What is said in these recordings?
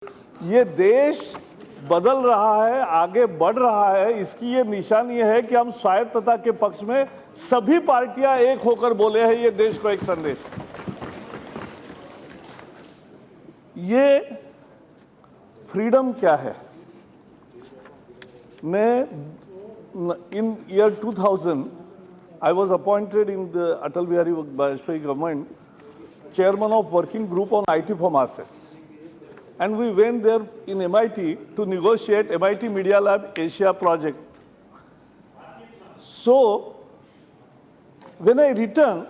ये देश बदल रहा है, आगे बढ़ रहा है, इसकी ये निशानी है कि हम स्वायत्तता के पक्ष में सभी पार्टियां एक होकर बोले हैं। ये देश को एक संदेश, ये फ्रीडम क्या है। मैं इन year 2000 I was appointed in the Atal Bihari Vajpayee government chairman of working group on IT for masses, and we went there in MIT to negotiate MIT Media Lab Asia project. So when I returned,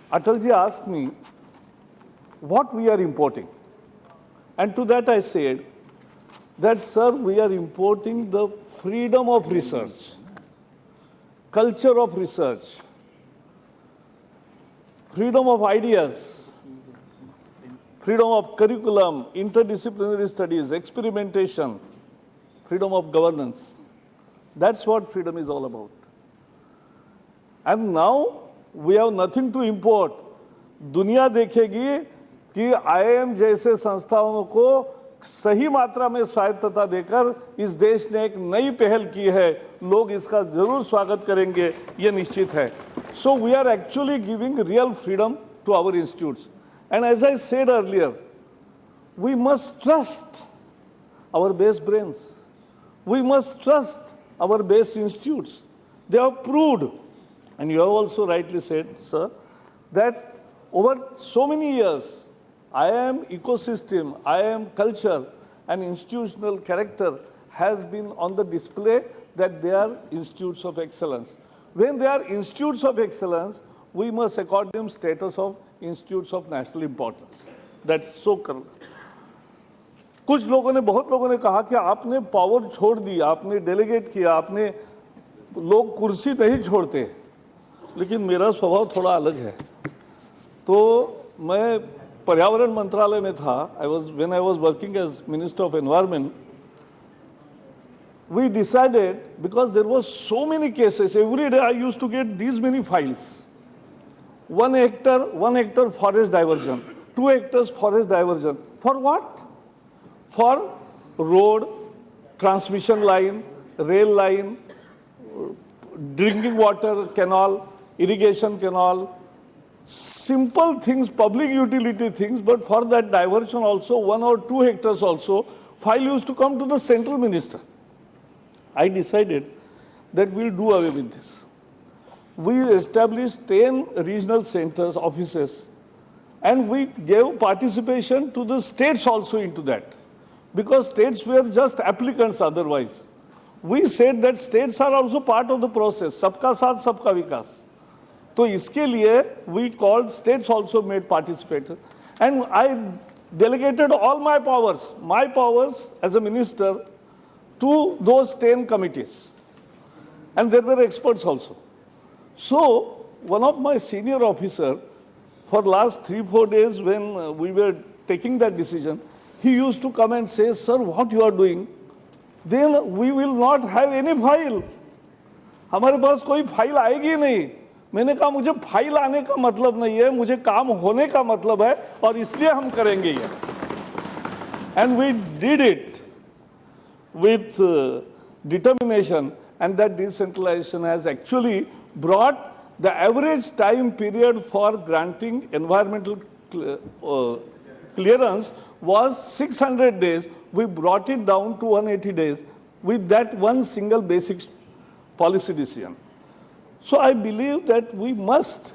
Atalji asked me what we are importing, and to that I said that, sir, we are importing the freedom of research, culture of research, freedom of ideas, freedom of curriculum, interdisciplinary studies, experimentation, freedom of governance. That's what freedom is all about. And now we have nothing to import. दुनिया देखेगी कि IIM जैसे संस्थाओं को सही मात्रा में स्वायत्तता देकर इस देश ने एक नई पहल की है। लोग इसका जरूर स्वागत करेंगे, ये निश्चित है। So we are actually giving real freedom to our institutes. And as I said earlier, we must trust our best brains. We must trust our best institutes. They have proved, and you have also rightly said, sir, that over so many years, IIM ecosystem, IIM culture and institutional character has been on the display that they are institutes of excellence. When they are institutes of excellence, we must accord them status of institutes of national importance. That's so correct. कुछ लोगों ने, बहुत लोगों ने कहा कि आपने power छोड़ दी, आपने डेलीगेट किया, आपने, लोग कुर्सी नहीं छोड़ते, लेकिन मेरा स्वभाव थोड़ा अलग है। तो मैं पर्यावरण मंत्रालय में था, when I was working as Minister of Environment, we decided, because there was so many cases, every day I used to get these many files. 1 hectare forest diversion, 2 hectares forest diversion. For what? For road, transmission line, rail line, drinking water canal, irrigation canal, simple things, public utility things, but for that diversion also 1 or 2 hectares also, file used to come to the central minister. I decided that we'll do away with this. We established 10 regional centers, offices, and we gave participation to the states also into that, because states were just applicants otherwise. We said that states are also part of the process, सबका साथ सबका विकास. तो इसके लिए we called states also made participate, and I delegated all my powers as a minister to those 10 committees, and there were experts also. So one of my senior officer, for last 3-4 days when we were taking that decision, he used to come and say, sir, what you are doing, then we will not have any file. हमारे पास कोई file आएगी नहीं। मैंने कहा मुझे file आने का मतलब नहीं है, मुझे काम होने का मतलब है, और इसलिए हम करेंगे ये। And we did it with determination, and that decentralization has actually brought the average time period for granting environmental clearance was 600 days. We brought it down to 180 days with that one single basic policy decision. So I believe that we must,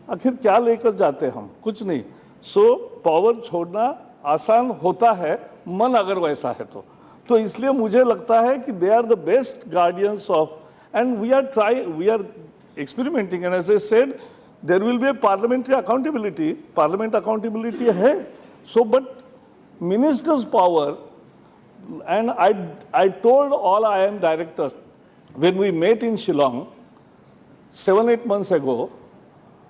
आखिर क्या लेकर जाते हम, कुछ नहीं. So power छोड़ना आसान होता है, मन अगर वैसा है तो इसलिए मुझे लगता है कि they are the best guardians of, and we are experimenting, and as I said, there will be a parliamentary accountability. Parliament accountability है. So but minister's power, and I told all IIM directors when we met in Shillong 7-8 months ago,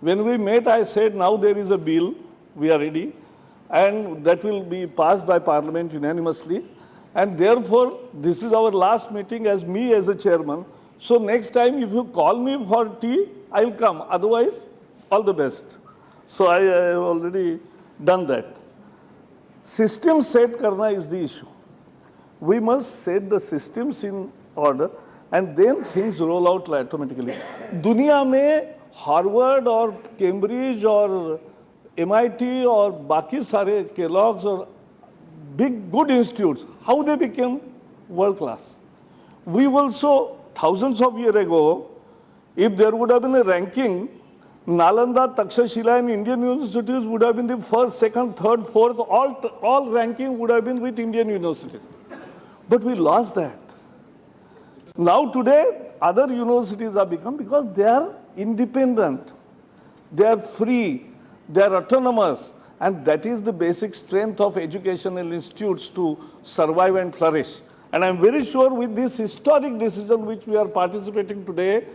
when we met, I said, now there is a bill, we are ready, and that will be passed by Parliament unanimously. And therefore, this is our last meeting as me as a chairman. So next time, if you call me for tea, I'll come. Otherwise, all the best. So I have already done that. System set karna is the issue. We must set the systems in order and then things roll out automatically. Dunia mein Harvard or Cambridge or MIT or baki sare Kellogg's or big good institutes, how they became world class. We also, thousands of years ago, if there would have been a ranking, Nalanda, Takshashila and Indian universities would have been the first, second, third, fourth, all ranking would have been with Indian universities. But we lost that. Now today, other universities have become, because they are independent, they are free, they are autonomous, and that is the basic strength of educational institutes to survive and flourish. And I'm very sure with this historic decision which we are participating today,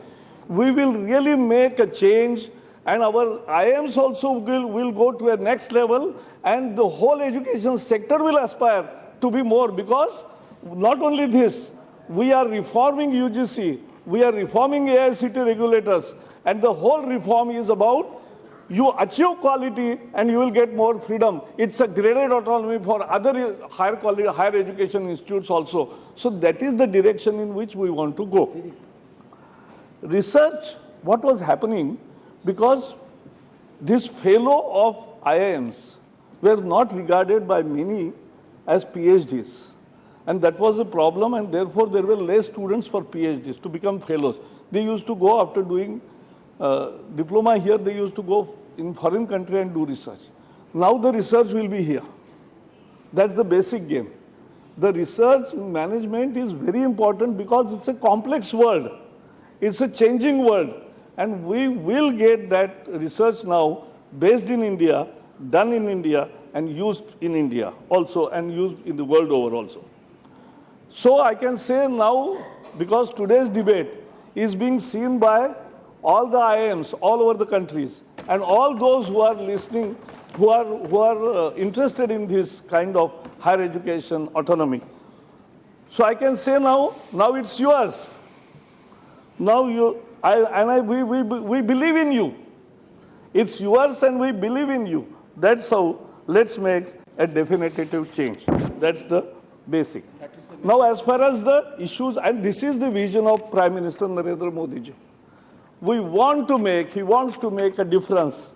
we will really make a change, and our IIMs also will go to a next level, and the whole education sector will aspire to be more, because not only this, we are reforming UGC, we are reforming AICT regulators, and the whole reform is about you achieve quality and you will get more freedom. It's a graded autonomy for other higher quality, higher education institutes also. So that is the direction in which we want to go. Research, what was happening, because this fellow of IIMs were not regarded by many as PhDs. And that was a problem, and therefore there were less students for PhDs to become fellows. They used to go after doing diploma here, they used to go in foreign country and do research. Now the research will be here. That's the basic game. The research in management is very important because it's a complex world. It's a changing world. And we will get that research now based in India, done in India, and used in India also, and used in the world over also. So I can say now, because today's debate is being seen by all the IIMs all over the countries, and all those who are listening, who are interested in this kind of higher education autonomy. So I can say now it's yours. Now we believe in you. It's yours and we believe in you. That's how, let's make a definitive change. That's the basic. Now as far as the issues, and this is the vision of Prime Minister Narendra Modi ji. He wants to make a difference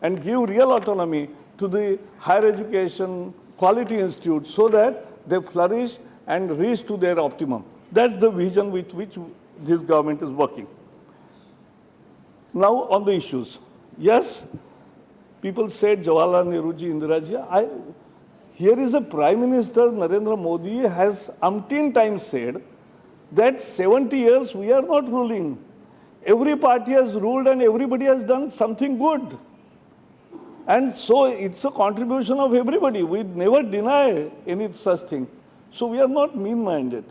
and give real autonomy to the higher education quality institutes so that they flourish and reach to their optimum. That's the vision with which this government is working. Now on the issues. Yes, people said Jawaharlal Nehru ji, Indira ji. Here is a Prime Minister, Narendra Modi, has umpteen times said that 70 years we are not ruling. Every party has ruled and everybody has done something good. And so it's a contribution of everybody. We never deny any such thing. So we are not mean-minded.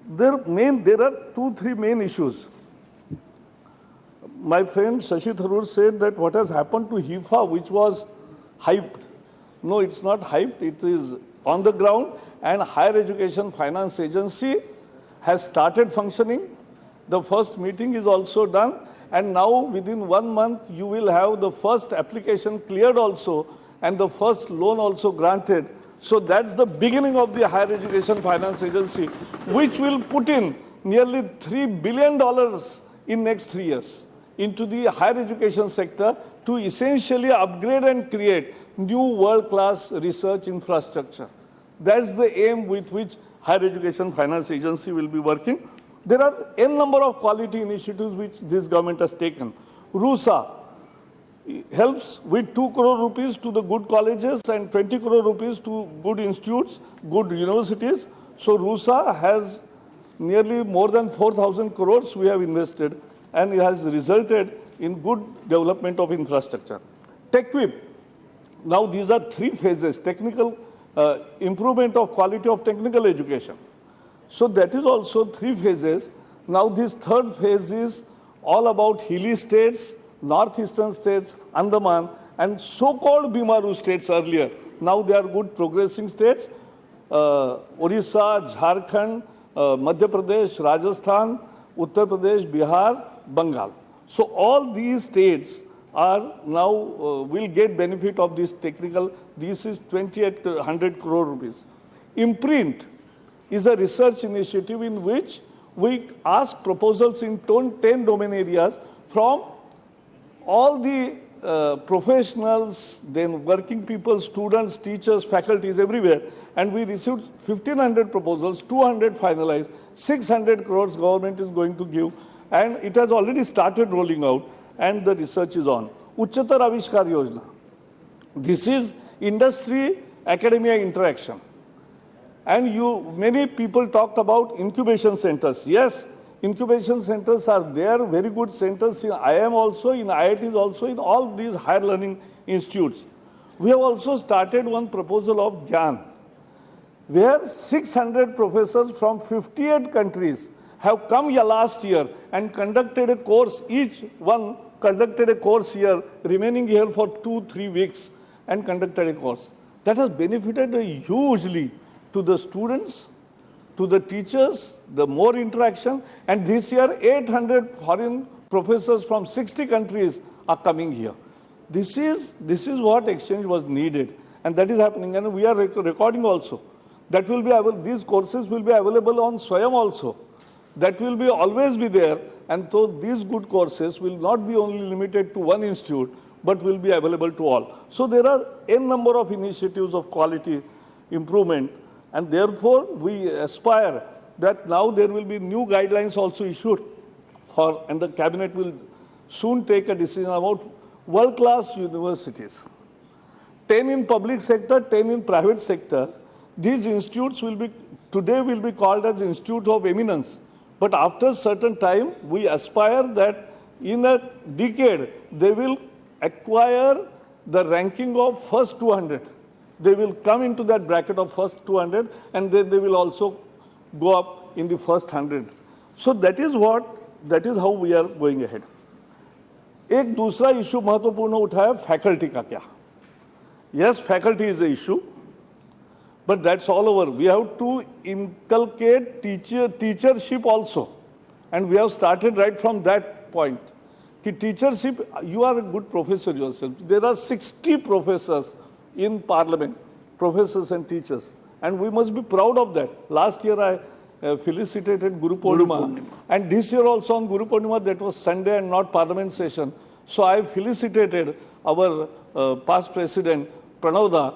There are 2-3 main issues. My friend Shashi Tharoor said that what has happened to HIFA, which was hyped. No, it's not hyped. It is on the ground, and Higher Education Finance Agency has started functioning. The first meeting is also done, and now within 1 month you will have the first application cleared also and the first loan also granted. So that's the beginning of the Higher Education Finance Agency, which will put in nearly $3 billion in next 3 years into the higher education sector to essentially upgrade and create new world-class research infrastructure. That's the aim with which Higher Education Finance Agency will be working. There are n number of quality initiatives which this government has taken. RUSA helps with 2 crore rupees to the good colleges and 20 crore rupees to good institutes, good universities. So RUSA has nearly more than 4,000 crores we have invested, and it has resulted in good development of infrastructure. TechWhip. Now these are 3 phases: technical improvement of quality of technical education. So that is also 3 phases. Now this 3rd phase is all about hilly states, northeastern states, Andaman, and so-called Bimaru states earlier. Now they are good progressing states. Orissa, Jharkhand, Madhya Pradesh, Rajasthan, Uttar Pradesh, Bihar, Bengal. So all these states, are now will get benefit of this technical. This is 2,800 crore rupees. Imprint is a research initiative in which we ask proposals in 10 domain areas from all the professionals, then working people, students, teachers, faculties, everywhere. And we received 1,500 proposals, 200 finalized, 600 crores government is going to give. And it has already started rolling out, and the research is on. Uchchatar Avishkar Yojana. This is industry-academia interaction. And many people talked about incubation centers. Yes, incubation centers are there, very good centers in IIM also, in IITs also, in all these higher learning institutes. We have also started one proposal of GYAN, where 600 professors from 58 countries have come here last year and conducted a course, each one conducted a course here, remaining here for 2-3 weeks and conducted a course. That has benefited hugely to the students, to the teachers, the more interaction, and this year 800 foreign professors from 60 countries are coming here. This is what exchange was needed, and that is happening, and we are recording also. That will be these courses will be available on Swayam also. That will be always be there, and so these good courses will not be only limited to one institute, but will be available to all. So there are n number of initiatives of quality improvement, and therefore we aspire that now there will be new guidelines also issued for, and the cabinet will soon take a decision about world-class universities. 10 in public sector, 10 in private sector. These institutes today will be called as Institute of Eminence. But after a certain time, we aspire that in a decade, they will acquire the ranking of first 200. They will come into that bracket of first 200, and then they will also go up in the first 100. So that is how we are going ahead. एक दूसरा issue महत्वपूर्ण उठाया faculty का क्या? Yes, faculty is the issue. But that's all over. We have to inculcate teachership also. And we have started right from that point. Ki teachership, you are a good professor yourself. There are 60 professors in parliament, professors and teachers. And we must be proud of that. Last year I felicitated Guru Purnima. And this year also on Guru Purnima, that was Sunday and not parliament session. So I felicitated our past president, Pranavda,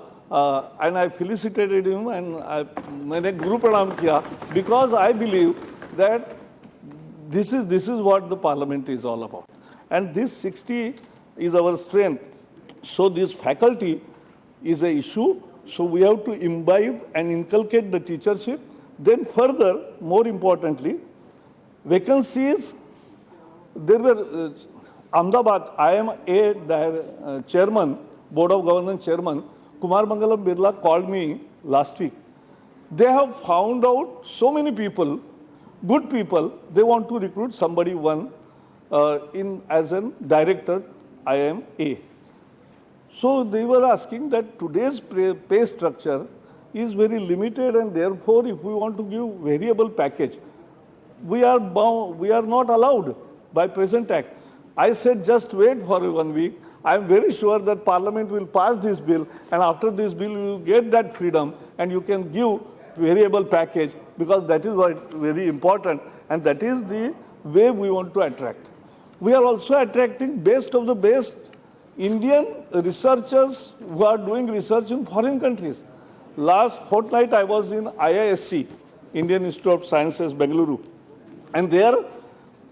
and I felicitated him, and I Guru Pranam kiya, because I believe that this is what the parliament is all about. And this 60 is our strength. So this faculty is an issue. So we have to imbibe and inculcate the teachership. Then further, more importantly, vacancies. There were Ahmedabad, I am a chairman, Board of Governance chairman, Kumar Mangalam Birla called me last week. They have found out so many people, good people, they want to recruit somebody as a director, I am A. So they were asking that today's pay structure is very limited, and therefore if we want to give variable package, we are not allowed by present act. I said just wait for 1 week. I am very sure that Parliament will pass this bill, and after this bill you get that freedom and you can give variable package, because that is what very important, and that is the way we want to attract. We are also attracting best of the best Indian researchers who are doing research in foreign countries. Last fortnight I was in IISc, Indian Institute of Sciences, Bengaluru, and there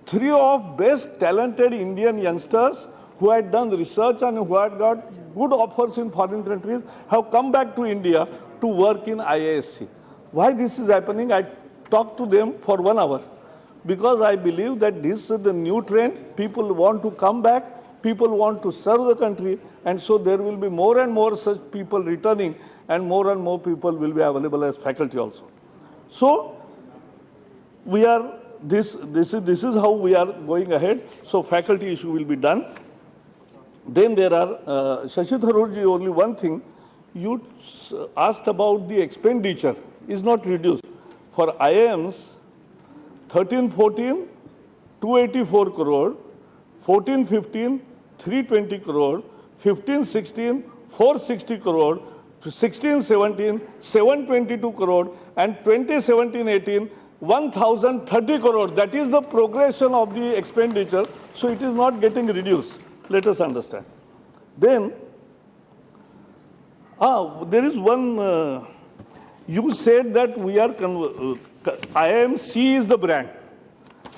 3 of best talented Indian youngsters who had done research and who had got good offers in foreign countries have come back to India to work in IISc. Why this is happening? I talked to them for 1 hour, because I believe that this is the new trend. People want to come back, people want to serve the country, and so there will be more and more such people returning, and more people will be available as faculty also. So we are this is how we are going ahead. So faculty issue will be done. Then there are, Shashi Tharoorji, only one thing, you asked about the expenditure is not reduced. For IIMs, 13-14, 284 crore, 14-15, 320 crore, 15-16 460 crore, 16-17 722 crore, and 2017-18 1030 crore. That is the progression of the expenditure. So it is not getting reduced. Let us understand. Then, there is one. You said that we are IMC is the brand.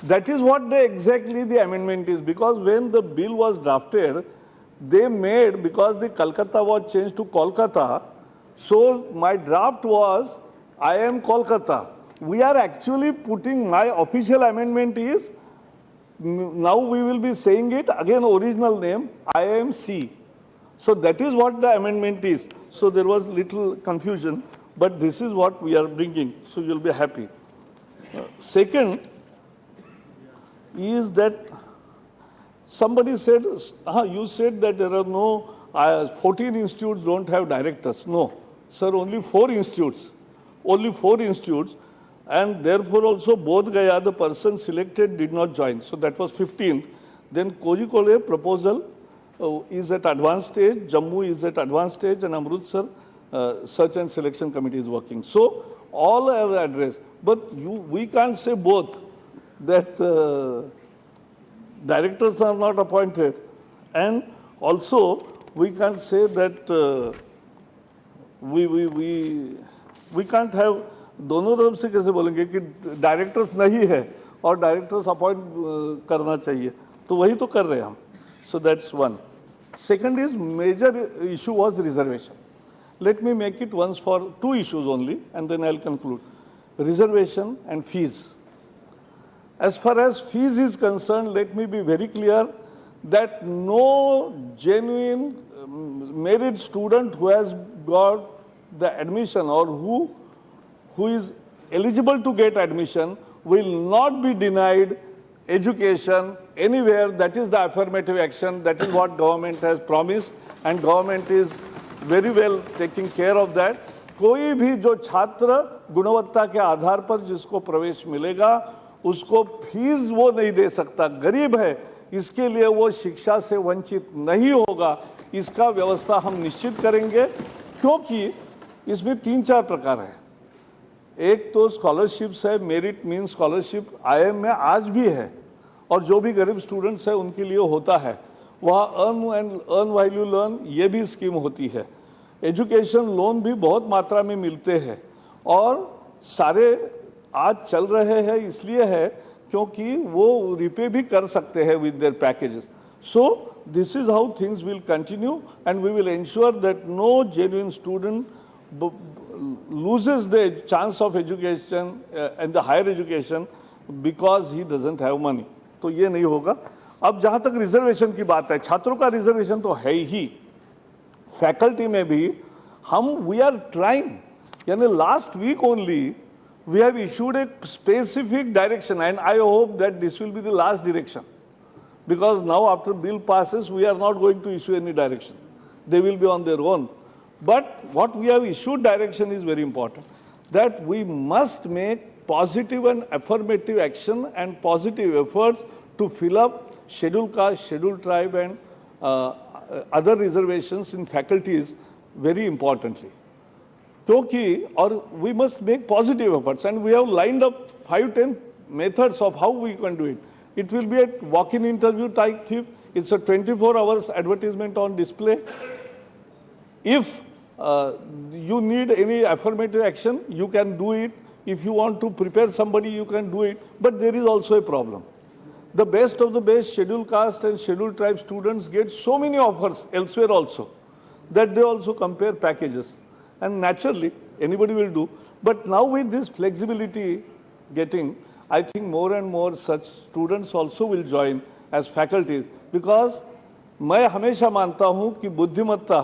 That is what exactly the amendment is, because when the bill was drafted, they made, because the Kolkata was changed to Kolkata, so my draft was I am Kolkata. We are actually putting, my official amendment is, now we will be saying it again, original name IMC. So that is what the amendment is. So there was little confusion, but this is what we are bringing, so you'll be happy. Second is that somebody said, you said that there are no, 14 institutes don't have directors. No, sir, only 4 institutes. Only 4 institutes. And therefore also Bodh Gaya, the person selected, did not join. So that was 15th. Then Kozhikode proposal is at advanced stage, Jammu is at advanced stage, and Amritsar search and selection committee is working. So all are addressed. But we can't say both, that directors are not appointed, and also we can't say that we can't have, दोनों तरफ से कैसे बोलेंगे कि directors नहीं है और directors appoint करना चाहिए, तो वही तो कर रहे हैं हम. So that's one. Second is major issue was reservation. Let me make it once for 2 issues only, and then I'll conclude. Reservation and fees. As far as fees is concerned, let me be very clear that no genuine merit student who has got the admission or who is eligible to get admission will not be denied education anywhere. That is the affirmative action. That is what government has promised, and government is very well taking care of that. कोई भी जो छात्र गुणवत्ता के आधार पर जिसको प्रवेश मिलेगा, उसको फीस वो नहीं दे सकता, गरीब है, इसके लिए वो शिक्षा से वंचित नहीं होगा. इसका व्यवस्था हम निश्चित करेंगे, क्योंकि इसमें 3-4 प्रकार है. एक तो स्कॉलरशिप्स है, मेरिट मीन स्कॉलरशिप IIM में आज भी है, और जो भी गरीब स्टूडेंट्स है उनके लिए होता है. वहाँ अर्न व्हाइल यू लर्न, ये भी स्कीम होती है. एजुकेशन लोन भी बहुत मात्रा में मिलते हैं, और सारे आज चल रहे हैं इसलिए है क्योंकि वो रिपे भी कर सकते हैं with their packages. So this is how things will continue, and we will ensure that no genuine student loses the chance of education and the higher education because he doesn't have money. तो ये नहीं होगा. अब जहाँ तक reservation की बात है, छात्रों का रिजर्वेशन तो है ही, फैकल्टी में भी हम वी आर ट्राइंग, यानी last week only we have issued a specific direction, and I hope that this will be the last direction, because now after bill passes we are not going to issue any direction. They will be on their own. But what we have issued direction is very important, that we must make positive and affirmative action and positive efforts to fill up scheduled caste, scheduled tribe and other reservations in faculties very importantly. Or we must make positive efforts, and we have lined up 5-10 methods of how we can do it. It will be a walk-in interview type thing. It's a 24 hours advertisement on display. If you need any affirmative action, you can do it. If you want to prepare somebody, you can do it. But there is also a problem. The best of the best scheduled caste and scheduled tribe students get so many offers elsewhere also, that they also compare packages. And naturally, anybody will do. But now with this flexibility getting, I think more and more such students also will join as faculties. Because मैं हमेशा मानता हूँ कि बुद्धिमत्ता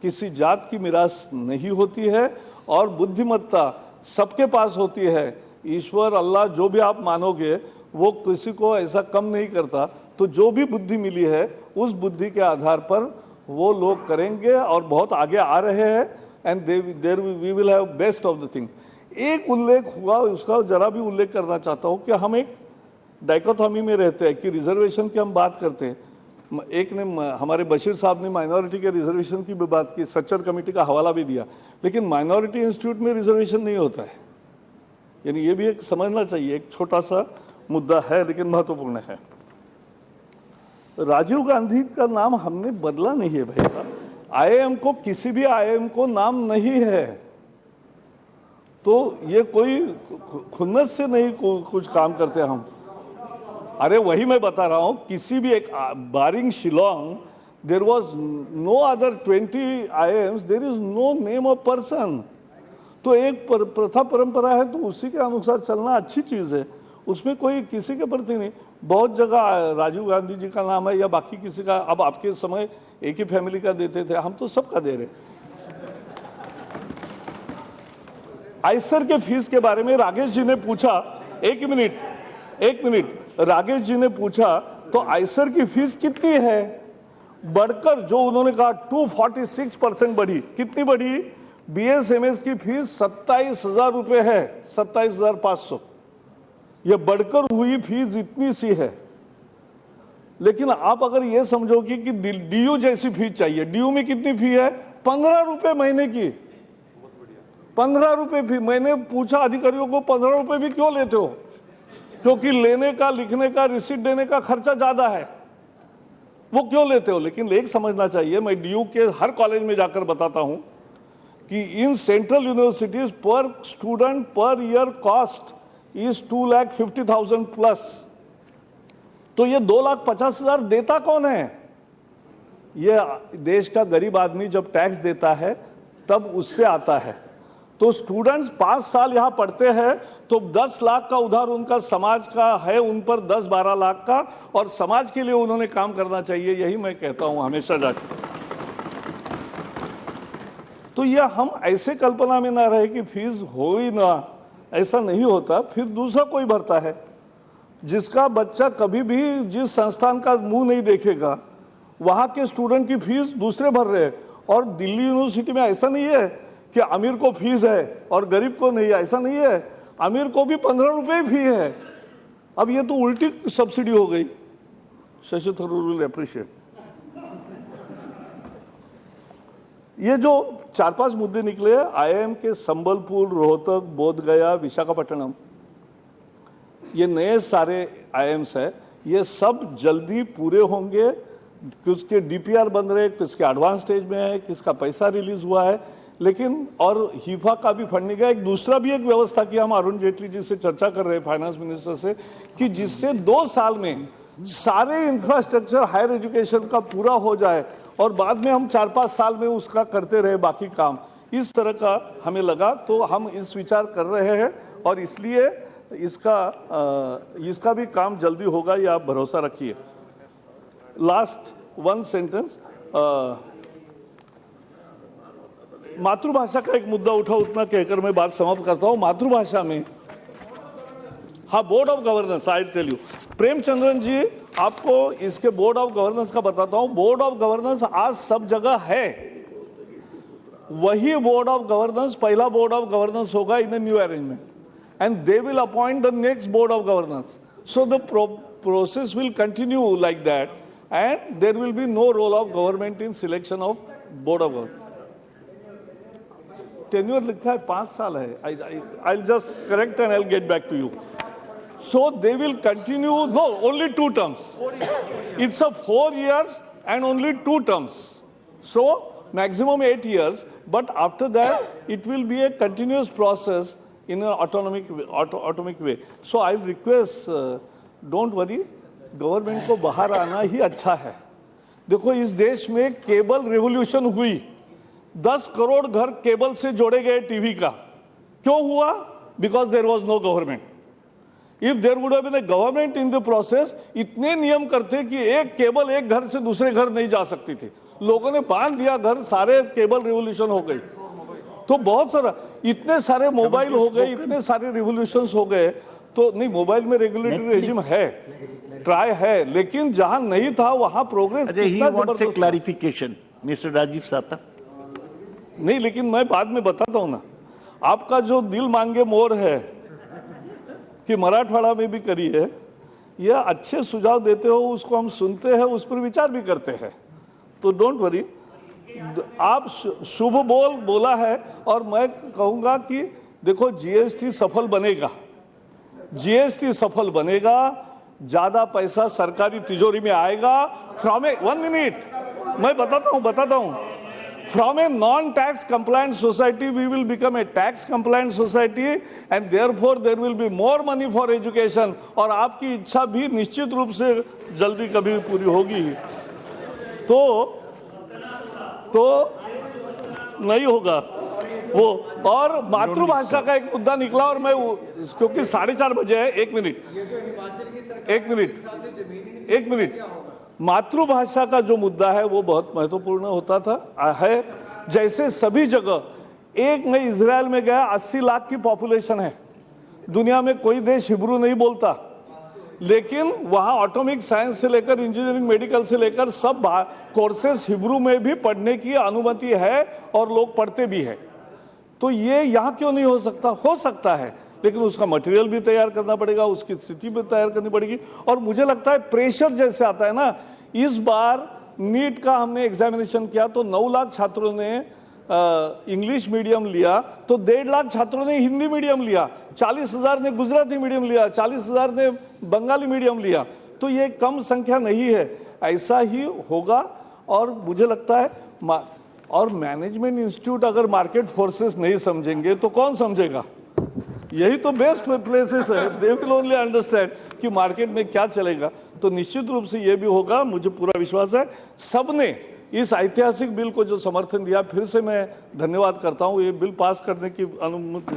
किसी जात की मिरास नहीं होती है, और बुद्धिमत्ता सबके पास होती है. ईश्वर, अल्लाह, जो भी आप मानोगे, वो किसी को ऐसा कम नहीं करता. तो जो भी बुद्धि मिली है, उस बुद्धि के आधार पर वो लोग करेंगे और बहुत आगे आ रहे हैं. And there we will have best of the thing. एक उल्लेख हुआ, उसका जरा भी उल्लेख करना चाहता हूँ कि हम एक डाइकोटॉमी में रहते हैं कि रिजर्वेशन की हम बात करते हैं. एक ने हमारे बशीर साहब ने माइनॉरिटी के रिजर्वेशन की भी बात की, सच्चर कमेटी का हवाला भी दिया, लेकिन माइनॉरिटी इंस्टीट्यूट में रिजर्वेशन नहीं होता है। यानी ये भी एक समझना चाहिए, एक छोटा सा मुद्दा है लेकिन महत्वपूर्ण है। राजीव गांधी का नाम हमने बदला नहीं है भाई साहब, आईआईएम को किसी भी आईआईएम को नाम नहीं है, तो ये कोई खुन्नस से नहीं कुछ काम करते हम। अरे वही मैं बता रहा हूं, किसी भी एक barring Shillong there was no other 20 IIMs, there is no name of person. तो एक प्रथा परंपरा है तो उसी के अनुसार चलना अच्छी चीज है, उसमें कोई किसी के प्रति नहीं। बहुत जगह राजीव गांधी जी का नाम है या बाकी किसी का, अब आपके समय एक ही फैमिली का देते थे, हम तो सबका दे रहे। आयसर के फीस के बारे में राकेश जी ने पूछा, एक मिनट राकेश जी ने पूछा तो आयसर की फीस कितनी है, बढ़कर जो उन्होंने कहा 246% बढ़ी। कितनी बढ़ी? बीएसएमएस की फीस 27,000 रुपए है, 27,500। यह बढ़कर हुई फीस इतनी सी है। लेकिन आप अगर यह समझोगे कि डीयू जैसी फीस चाहिए, डीयू में कितनी फी है? 15 रुपए महीने की, 15 रुपए फी। मैंने पूछा अधिकारियों को 15 रुपए भी क्यों लेते हो? क्योंकि लेने का, लिखने का, रिसीट देने का खर्चा ज्यादा है, वो क्यों लेते हो? लेकिन एक समझना चाहिए, मैं डीयू के हर कॉलेज में जाकर बताता हूं कि इन सेंट्रल यूनिवर्सिटीज पर student per year cost is 2,50,000 plus. तो ये 2,50,000 देता कौन है? ये देश का गरीब आदमी जब टैक्स देता है तब उससे आता है। तो स्टूडेंट्स 5 साल यहां पढ़ते हैं तो 10 लाख का उधार उनका समाज का है, उन पर 10-12 लाख का, और समाज के लिए उन्होंने काम करना चाहिए। यही मैं कहता हूं हमेशा जाकर। तो यह हम ऐसे कल्पना में ना रहे कि फीस हो ही ना, ऐसा नहीं होता। फिर दूसरा कोई भरता है जिसका बच्चा कभी भी जिस संस्थान का मुंह नहीं देखेगा, वहां के स्टूडेंट की फीस दूसरे भर रहे हैं। और दिल्ली यूनिवर्सिटी में ऐसा नहीं है कि अमीर को फीस है और गरीब को नहीं, ऐसा नहीं है। अमीर को भी 15 रुपए फी है। अब ये तो उल्टी सब्सिडी हो गई। Shashi Tharoor will appreciate. ये जो 4-5 मुद्दे निकले आईआईएम के, संबलपुर, रोहतक, बोधगया, विशाखापट्टनम, ये नए सारे आईआईएम्स है, ये सब जल्दी पूरे होंगे। किसके डीपीआर बन रहे, किसके एडवांस स्टेज में है, किसका पैसा रिलीज हुआ है। लेकिन और हीफा का भी फंडिंग है। एक दूसरा भी एक व्यवस्था की हम अरुण जेटली जी से चर्चा कर रहे हैं, फाइनेंस मिनिस्टर से, कि जिससे 2 साल में सारे इंफ्रास्ट्रक्चर हायर एजुकेशन का पूरा हो जाए और बाद में हम 4-5 साल में उसका करते रहे बाकी काम। इस तरह का हमें लगा, तो हम इस विचार कर रहे हैं और इसलिए इसका भी काम जल्दी होगा, ये आप भरोसा रखिए। लास्ट 1 सेंटेंस, मातृभाषा का एक मुद्दा उठा, उतना कहकर मैं बात समाप्त करता हूं। मातृभाषा में, हाँ, board of governance, I tell you, Premchandran ji, आपको इसके बोर्ड ऑफ गवर्नेंस का बताता हूं। बोर्ड ऑफ गवर्नेंस आज सब जगह है। वही बोर्ड ऑफ गवर्नेंस पहला बोर्ड ऑफ गवर्नेंस होगा in new arrangement, and they will appoint the next board of governance. So the process will continue like that, and there will be no role of government in selection of board of governors. Tenure लिखा है 5 साल है. I'll just correct and I'll get back to you. So they will continue. No, only 2 terms. It's a 4 years and only 2 terms. So maximum 8 years. But after that, it will be a continuous process in an autonomic way. So I request, don't worry, government को बाहर आना ही अच्छा है. देखो, इस देश में cable revolution हुई. 10 करोड़ घर केबल से जोड़े गए टीवी का. क्यों हुआ? Because there was no government. If there would have been a government in the process, इतने नियम करते कि एक केबल एक घर से दूसरे घर नहीं जा सकती थी. लोगों ने बांध दिया घर, सारे केबल रेवोल्यूशन हो गई. तो बहुत सारा, इतने सारे मोबाइल हो गए, इतने सारे रिवोल्यूशंस हो गए. तो नहीं, मोबाइल में रेगुलेटरी रेजिम है, ट्राई है, लेकिन जहां नहीं था वहां प्रोग्रेस कितना जबरदस्त. क्लैरिफिकेशन मिस्टर राजीव साहब. नहीं, लेकिन मैं बाद में बताता हूं ना. आपका जो दिल मांगे मोर है कि मराठवाड़ा में भी करी है, ये अच्छे सुझाव देते हो, उसको हम सुनते हैं, उस पर विचार भी करते हैं, तो डोंट वरी। आप शुभ बोला है, और मैं कहूंगा कि देखो जीएसटी सफल बनेगा, जीएसटी सफल बनेगा, ज्यादा पैसा सरकारी तिजोरी में आएगा। फ्रॉम ए 1 मिनट मैं बताता हूं from a non tax compliant society we will become a tax compliant society, and therefore there will be more money for education. और आपकी इच्छा भी निश्चित रूप से जल्दी कभी पूरी होगी। तो नहीं होगा वो। और मातृभाषा का एक मुद्दा निकला, और मैं क्योंकि 4:30 बजे है, एक मिनट मातृभाषा का जो मुद्दा है वो बहुत महत्वपूर्ण होता है। जैसे सभी जगह, एक मैं इजराइल में गया, 80 लाख की पॉपुलेशन है, दुनिया में कोई देश हिब्रू नहीं बोलता, लेकिन वहां ऑटोमिक साइंस से लेकर इंजीनियरिंग, मेडिकल से लेकर सब कोर्सेस हिब्रू में भी पढ़ने की अनुमति है, और लोग पढ़ते भी हैं। तो ये यहाँ क्यों नहीं हो सकता? हो सकता है, लेकिन उसका मटेरियल भी तैयार करना पड़ेगा, उसकी स्थिति भी तैयार करनी पड़ेगी। और मुझे लगता है प्रेशर जैसे आता है ना, इस बार नीट का हमने एग्जामिनेशन किया तो 9 लाख छात्रों ने इंग्लिश मीडियम लिया, तो 1.5 लाख छात्रों ने हिंदी मीडियम लिया, 40,000 ने गुजराती मीडियम लिया, 40,000 ने बंगाली मीडियम लिया। तो ये कम संख्या नहीं है, ऐसा ही होगा। और मुझे लगता है और मैनेजमेंट इंस्टीट्यूट अगर मार्केट फोर्सेस नहीं समझेंगे तो कौन समझेगा? यही तो बेस्ट प्लेसेस है, दे विल ओनली अंडरस्टैंड कि मार्केट में क्या चलेगा। तो निश्चित रूप से ये भी होगा, मुझे पूरा विश्वास है। सबने इस ऐतिहासिक बिल को जो समर्थन दिया, फिर से मैं धन्यवाद करता हूं। ये बिल पास करने की अनुमति